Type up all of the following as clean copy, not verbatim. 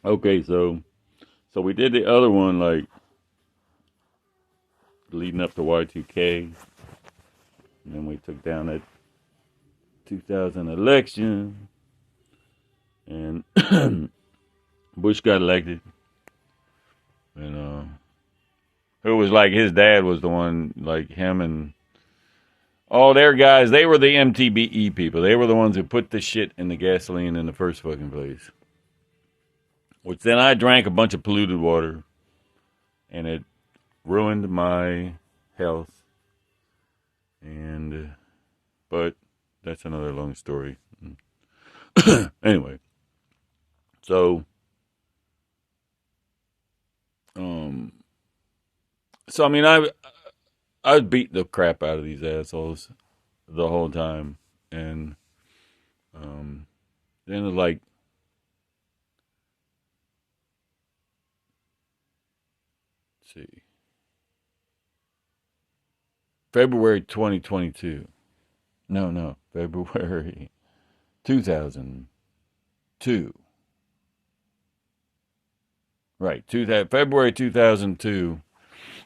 Okay, so we did the other one like leading up to Y2K, and then we took down that 2000 election, and Bush got elected, and who was like his dad was the one like him and all their guys. They were the MTBE people. They were the ones who put the shit in the gasoline in the first fucking place. Which then I drank a bunch of polluted water, and it ruined my health. And but that's another long story. Anyway, so um, so I mean, I beat the crap out of these assholes the whole time, and um, then it's like, let's see, February 2022. No, February 2002. Right, February 2002.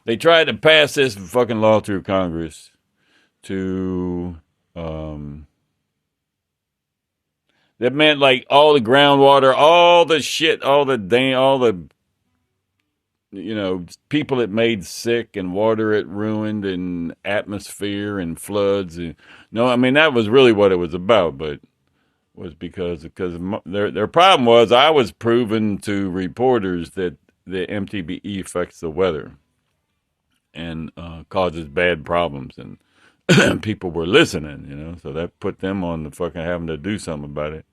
They tried to pass this fucking law through Congress to um, that meant like all the groundwater, all the shit, all the people it made sick and water it ruined and atmosphere and floods. And, no, I mean that was really what it was about, but was because their problem was I was proven to reporters that the MTBE affects the weather and causes bad problems, and people were listening, so that put them on the fucking having to do something about it.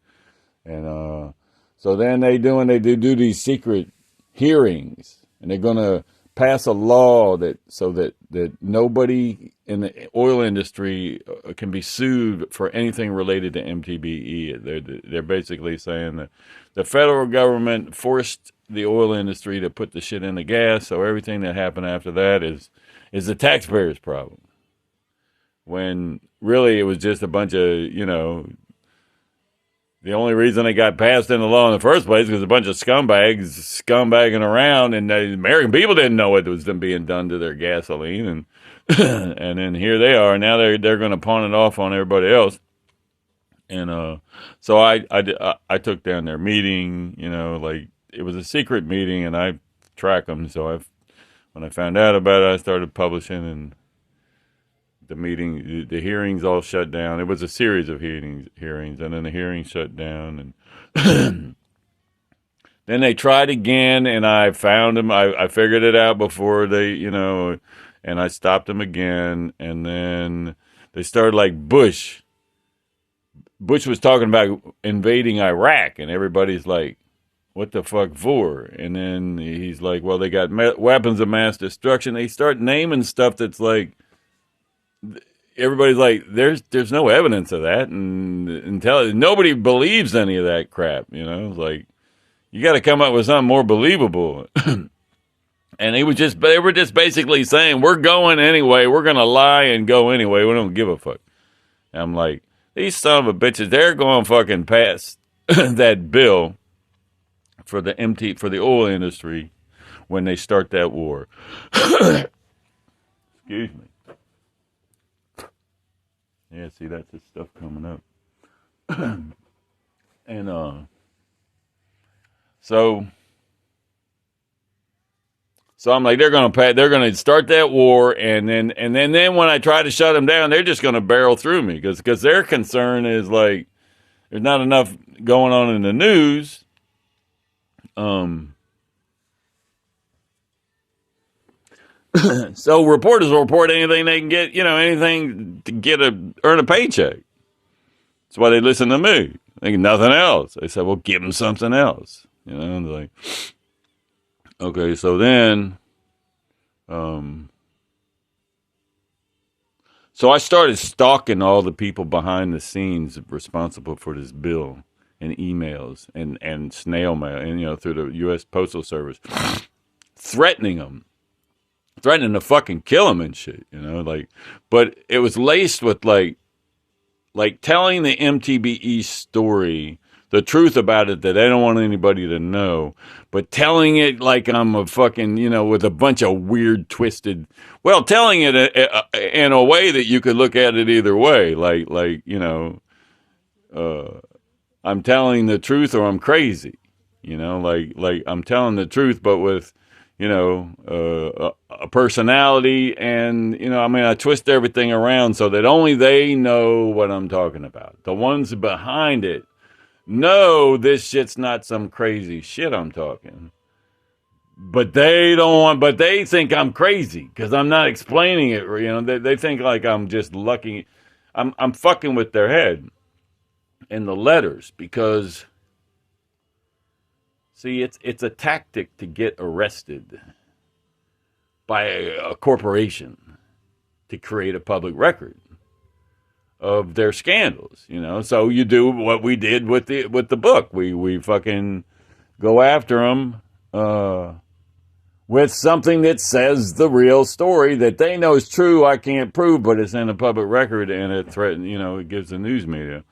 And so then they do these secret hearings, and they're gonna pass a law that nobody in the oil industry can be sued for anything related to MTBE. They're basically saying that the federal government forced the oil industry to put the shit in the gas, so everything that happened after that is the taxpayers' problem. When really it was just a bunch of the only reason they got passed into law in the first place was a bunch of scumbags scumbagging around, and the American people didn't know what was being done to their gasoline, and and then here they are now they're going to pawn it off on everybody else, and so I took down their meeting, like it was a secret meeting, and I track them, so when I found out about it, I started publishing, and the meeting, the hearings all shut down. It was a series of hearings, and then the hearings shut down, and then they tried again, and I found them. I figured it out before they, and I stopped them again, and then they started like Bush. Bush was talking about invading Iraq, and everybody's like, "What the fuck for?" And then he's like, "Well, they got weapons of mass destruction." They start naming stuff that's like everybody's like, there's no evidence of that, and nobody believes any of that crap. It's like you got to come up with something more believable. And they were just basically saying we're going anyway. We're gonna lie and go anyway. We don't give a fuck. And I'm like, these son of a bitches, they're going fucking past that bill for for the oil industry when they start that war. Excuse me. Yeah, see, that's the stuff coming up. And so I'm like, they're gonna start that war, and then when I try to shut them down, they're just gonna barrel through me because their concern is like there's not enough going on in the news. Um, so reporters will report anything they can get, anything to earn a paycheck. That's why they listen to me. They get nothing else. They said, well, give them something else. And like, okay, so then, um, so I started stalking all the people behind the scenes responsible for this bill and emails and snail mail and, through the U.S. Postal Service, threatening to fucking kill them and shit, like, but it was laced with like telling the MTBE story the truth about it that they don't want anybody to know, but telling it like I'm a fucking, with a bunch of weird, twisted, telling it in a way that you could look at it either way, I'm telling the truth or I'm crazy, like I'm telling the truth, but with, a personality and, I twist everything around so that only they know what I'm talking about. The ones behind it know this shit's not some crazy shit I'm talking. But they think I'm crazy because I'm not explaining it. They think like I'm just lucky. I'm fucking with their head and the letters because, see, it's a tactic to get arrested by a corporation to create a public record of their scandals, So you do what we did with the book. We fucking go after them with something that says the real story that they know is true. I can't prove, but it's in a public record and it threatens, it gives the news media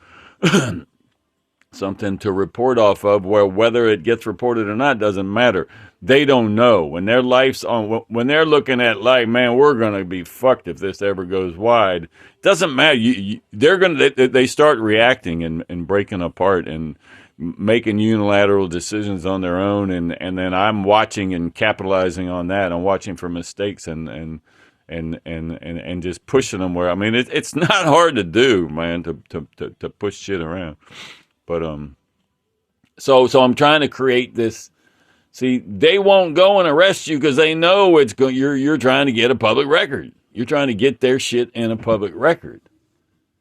something to report off of, where whether it gets reported or not doesn't matter. They don't know when their life's on, when they're looking at life, man, we're going to be fucked if this ever goes wide. Doesn't matter. They start reacting and breaking apart and making unilateral decisions on their own. And then I'm watching and capitalizing on that. I'm watching for mistakes and just pushing them where, it's not hard to do, man, to push shit around. But, so I'm trying to create this. See, they won't go and arrest you because they know you're trying to get a public record. You're trying to get their shit in a public record.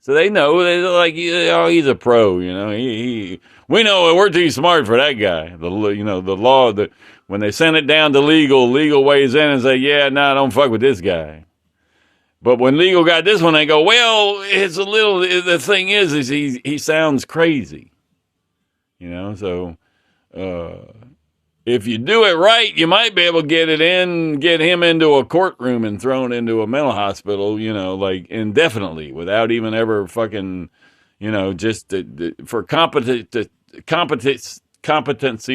So they know, they're like, oh, he's a pro, we know we're too smart for that guy. The law, when they send it down to legal weighs in and say, yeah, no, don't fuck with this guy. But when legal got this one, they go, well, the thing is he sounds crazy. So, if you do it right, you might be able to get him into a courtroom and thrown into a mental hospital, like indefinitely without even ever fucking, just for competency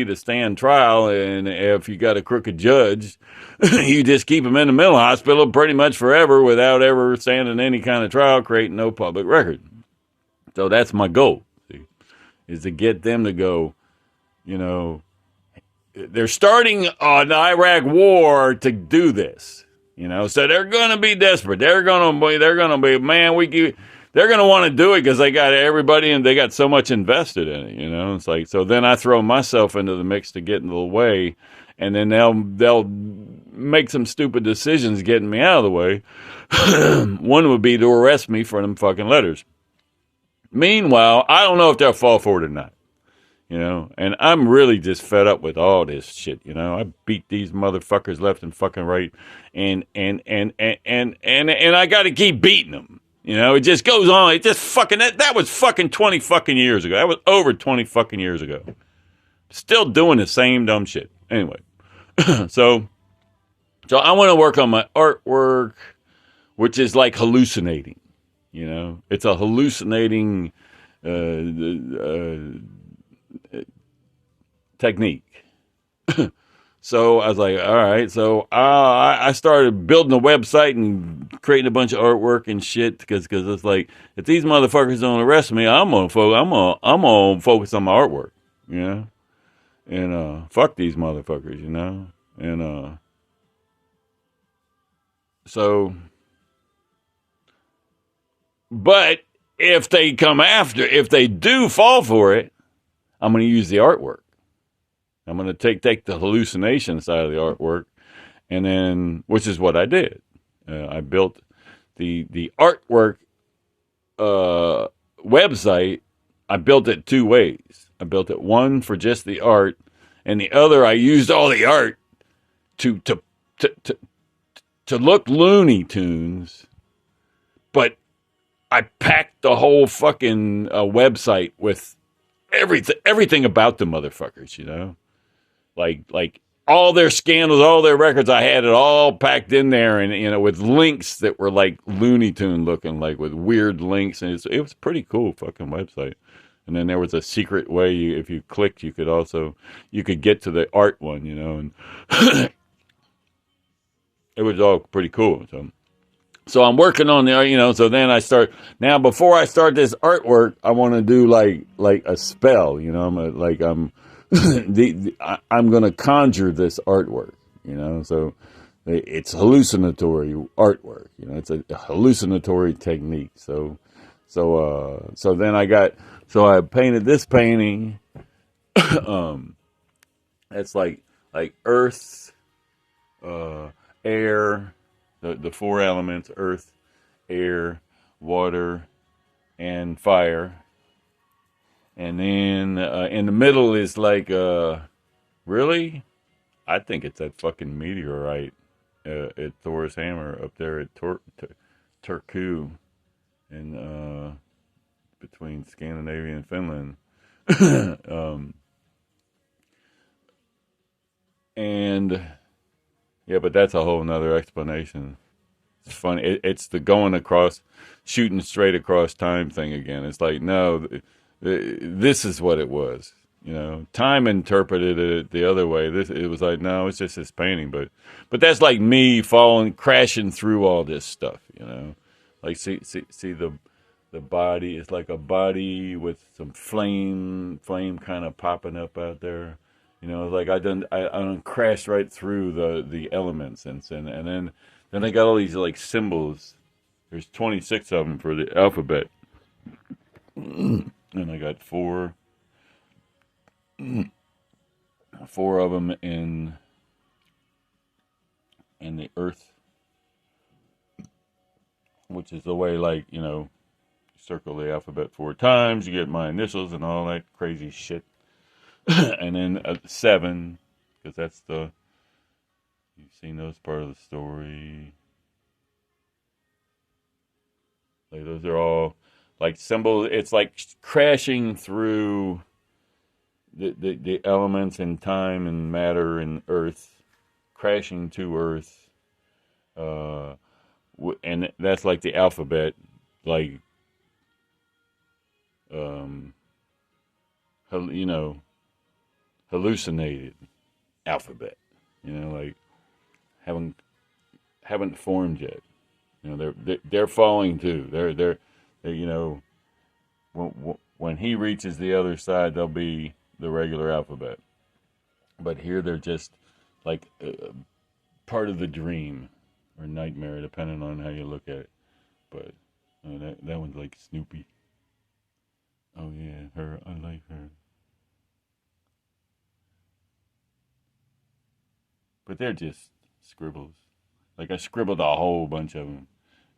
to stand trial. And if you got a crooked judge, you just keep him in the mental hospital pretty much forever without ever standing any kind of trial, creating no public record. So that's my goal, is to get them to go, they're starting an Iraq war to do this, so they're going to be desperate. They're going to be, man, they're going to want to do it because they got everybody and they got so much invested in it, It's like, so then I throw myself into the mix to get in the way, and then they'll make some stupid decisions getting me out of the way. One would be to arrest me for them fucking letters. Meanwhile, I don't know if they'll fall for it or not. And I'm really just fed up with all this shit. I beat these motherfuckers left and fucking right, and I got to keep beating them. It just goes on. It just fucking that was fucking 20 fucking years ago. That was over 20 fucking years ago. Still doing the same dumb shit. Anyway, so I want to work on my artwork, which is like hallucinating. It's a hallucinating technique. So I was like, all right. So I started building a website and creating a bunch of artwork and shit because it's like, if these motherfuckers don't arrest me, I'm gonna focus on my artwork, and fuck these motherfuckers, and so. But if they do fall for it, I'm going to use the artwork. I'm going to take the hallucination side of the artwork, and then, which is what I did. I built the artwork website. I built it two ways. I built it one for just the art, and the other I used all the art to look Looney Tunes, but I packed the whole fucking website with everything about the motherfuckers, like all their scandals, all their records. I had it all packed in there, and with links that were like Looney Tune looking, like with weird links, and it was a pretty cool fucking website. And then there was a secret way if you clicked, you could get to the art one, and it was all pretty cool. So I'm working on so then I start now. Before I start this artwork, I want to do like a spell. I'm I'm gonna conjure this artwork. So it's hallucinatory artwork. It's a hallucinatory technique. So then I painted this painting. It's like earth, uh, air, the four elements: earth, air, water, and fire. And then in the middle is like really, I think it's that fucking meteorite at Thor's Hammer up there at Turku in between Scandinavia and Finland. um, and yeah, but that's a whole nother explanation. It's funny. It's the going across, shooting straight across time thing again. It's like, no, this is what it was. Time interpreted it the other way. It was like, no, it's just this painting. But that's like me crashing through all this stuff. Like see the body. It's like a body with some flame kind of popping up out there. It's like I done crashed right through the elements and then I got all these like symbols. There's 26 of them for the alphabet, and I got four of them in the earth, which is the way circle the alphabet 4 times, you get my initials and all that crazy shit, and then 7 because that's you've seen those part of the story. Like those are all like symbols. It's like crashing through the elements in time and matter and earth, crashing to earth. And that's like the alphabet, like, um, hallucinated alphabet, like haven't formed yet. They're falling too. They're when he reaches the other side, they'll be the regular alphabet. But here they're just like part of the dream or nightmare, depending on how you look at it. But that one's like Snoopy. Oh yeah, her. I like her. But they're just scribbles. Like I scribbled a whole bunch of them,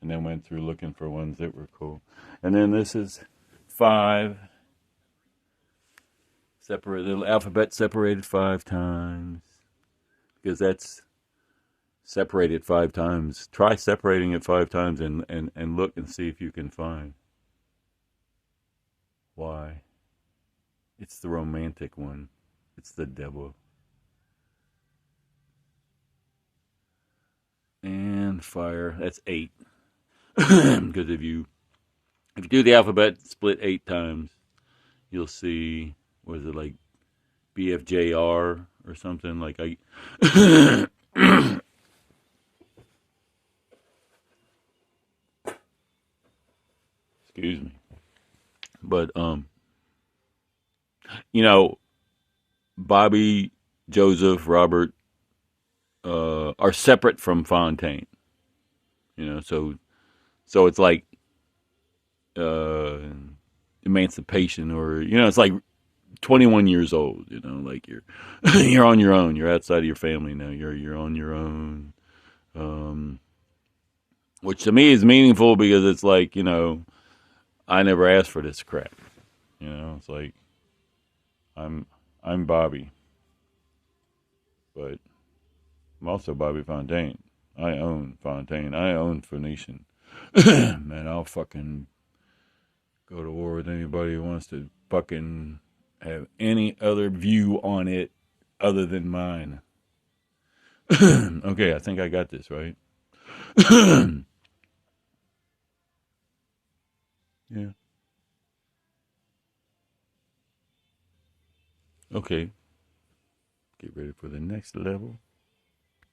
and then went through looking for ones that were cool. And then this is 5. Separated the alphabet separated 5 times because that's separated 5 times. Try separating it 5 times and look and see if you can find why. It's the romantic one. It's the devil. And fire. That's 8. Because if you do the alphabet split 8 times, you'll see, what is it, like BFJR or something? Like excuse me. But Bobby, Joseph, Robert are separate from Fontaine. So it's like uh, emancipation, or it's like 21 years old. Like you're you're on your own. You're outside of your family now. You're on your own. Um, which to me is meaningful because it's like I never asked for this crap. It's like I'm I'm Bobby, but I'm also Bobby Fontaine. I own Fontaine. I own Phoenician. Man, I'll fucking go to war with anybody who wants to fucking have any other view on it other than mine. Okay, I think I got this right. Yeah. Okay. Get ready for the next level.